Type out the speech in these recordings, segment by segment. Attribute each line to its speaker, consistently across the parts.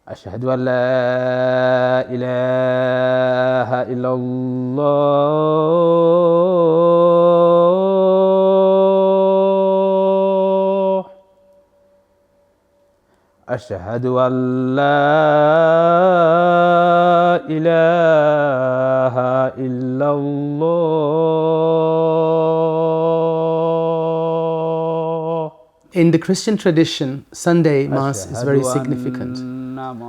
Speaker 1: أشهد أن لا إله إلا الله. أشهد أن لا إله إلا الله.
Speaker 2: In the Christian tradition, Sunday Mass is very significant.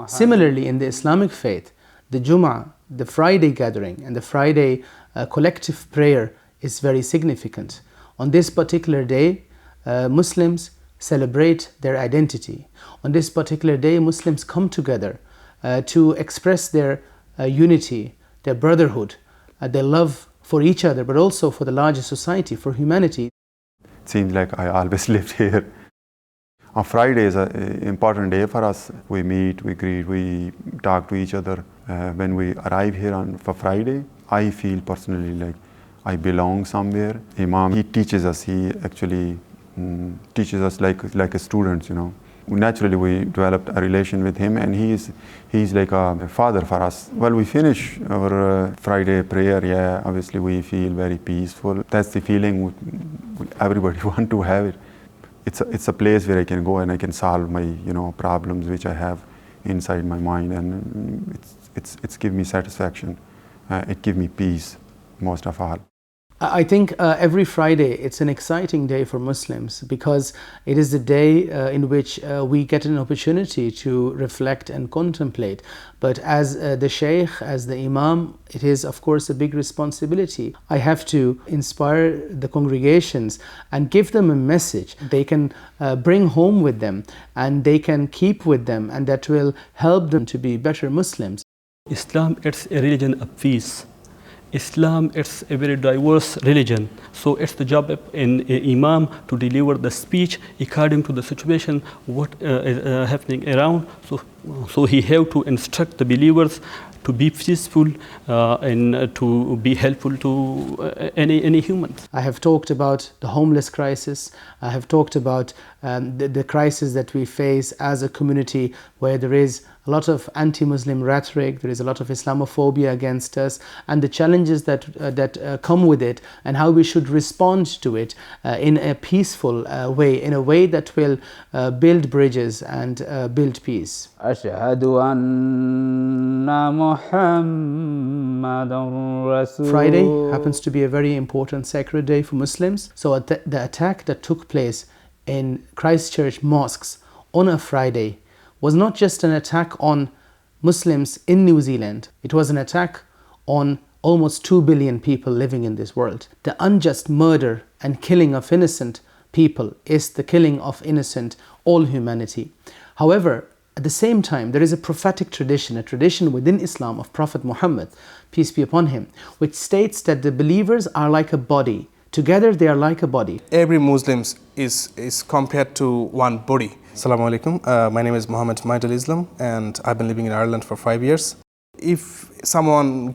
Speaker 2: Similarly, in the Islamic faith, the Jum'ah, the Friday gathering, and the Friday collective prayer is very significant. On this particular day, Muslims celebrate their identity. On this particular day, Muslims come together to express their unity, their brotherhood, their love for each other, but also for the larger society, for humanity.
Speaker 3: It seems like I always lived here. On Friday is an important day for us. We meet, we greet, we talk to each other. When we arrive here for Friday, I feel personally like I belong somewhere. Imam, he teaches us, he actually teaches us like a student, you know. Naturally, we developed a relation with him, and he's like a father for us. Well, we finish our Friday prayer, yeah, obviously we feel very peaceful. That's the feeling everybody want to have it. It's a place where I can go and I can solve my, you know, problems which I have inside my mind, and it's give me satisfaction. It give me peace, most of all.
Speaker 2: I think every Friday it's an exciting day for Muslims because it is the day in which we get an opportunity to reflect and contemplate. But as the Shaykh, as the Imam, it is of course a big responsibility. I have to inspire the congregations and give them a message they can bring home with them and they can keep with them, and that will help them to be better Muslims.
Speaker 4: Islam is a religion of peace. Islam is a very diverse religion, so it's the job of an imam to deliver the speech according to the situation what is happening around. So he have to instruct the believers to be peaceful and to be helpful to any human.
Speaker 2: I have talked about the homeless crisis. I have talked about the crisis that we face as a community where there is a lot of anti-Muslim rhetoric, there is a lot of Islamophobia against us, and the challenges that come with it, and how we should respond to it in a peaceful way, in a way that will build bridges and build peace.
Speaker 1: أشهد أن محمدًا رسول.
Speaker 2: Friday happens to be a very important sacred day for Muslims. So the attack that took place in Christchurch mosques on a Friday was not just an attack on Muslims in New Zealand, it was an attack on almost 2 billion people living in this world. The unjust murder and killing of innocent people is the killing of innocent all humanity. However, at the same time, there is a prophetic tradition, a tradition within Islam of Prophet Muhammad, peace be upon him, which states that the believers are like a body. Together they are like a body.
Speaker 5: Every Muslim is compared to one body. Assalamu alaikum. My name is Muhammad Maidul Islam, and I've been living in Ireland for 5 years. If someone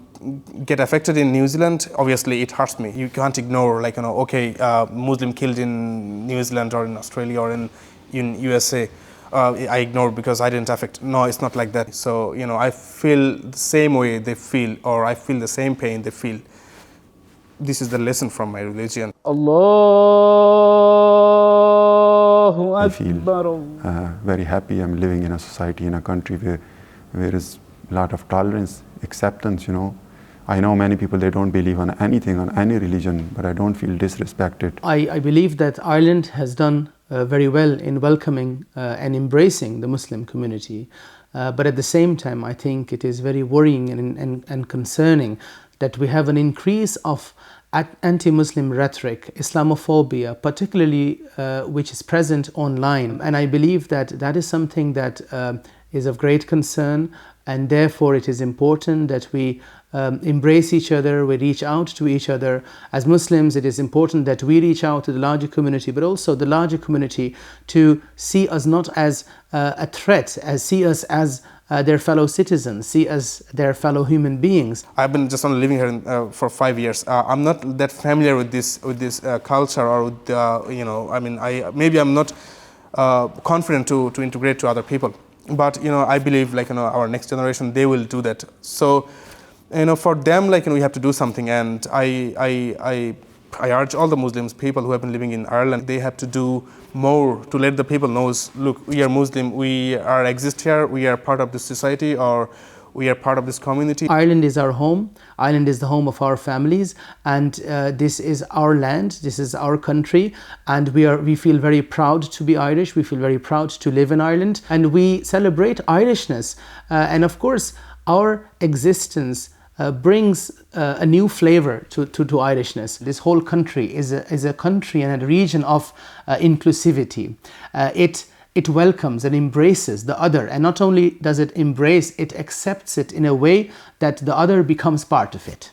Speaker 5: get affected in New Zealand, obviously it hurts me. You can't ignore, like, you know, okay, Muslim killed in New Zealand or in Australia or in USA. I ignore because I didn't affect. No, it's not like that. So, you know, I feel the same way they feel, or I feel the same pain they feel. This is the lesson from my religion.
Speaker 1: Allahu
Speaker 3: I feel
Speaker 1: Akbar.
Speaker 3: very happy. I'm living in a society, in a country where there is a lot of tolerance, acceptance, you know. I know many people, they don't believe on anything, on any religion, but I don't feel disrespected.
Speaker 2: I believe that Ireland has done very well in welcoming and embracing the Muslim community. But at the same time, I think it is very worrying and concerning that we have an increase of anti-Muslim rhetoric, Islamophobia, particularly which is present online. And I believe that that is something that is of great concern, and therefore it is important that we embrace each other, we reach out to each other. As Muslims, it is important that we reach out to the larger community, but also the larger community to see us not as a threat, as see us as their fellow citizens, see us their fellow human beings.
Speaker 5: I've been just only living here for 5 years. I'm not that familiar with this culture, or with, you know, I mean, maybe I'm not confident to integrate to other people. but I believe our next generation, they will do that. So for them, we have to do something, and I urge all the Muslims, people who have been living in Ireland, they have to do more to let the people know, look, we are Muslim, we exist here, we are part of this society, or we are part of this community.
Speaker 2: Ireland is our home. Ireland is the home of our families, and this is our land, this is our country, and we feel very proud to be Irish, we feel very proud to live in Ireland, and we celebrate Irishness. And of course, our existence brings a new flavor to Irishness. This whole country is a country and a region of inclusivity. It welcomes and embraces the other, and not only does it embrace, it accepts it in a way that the other becomes part of it.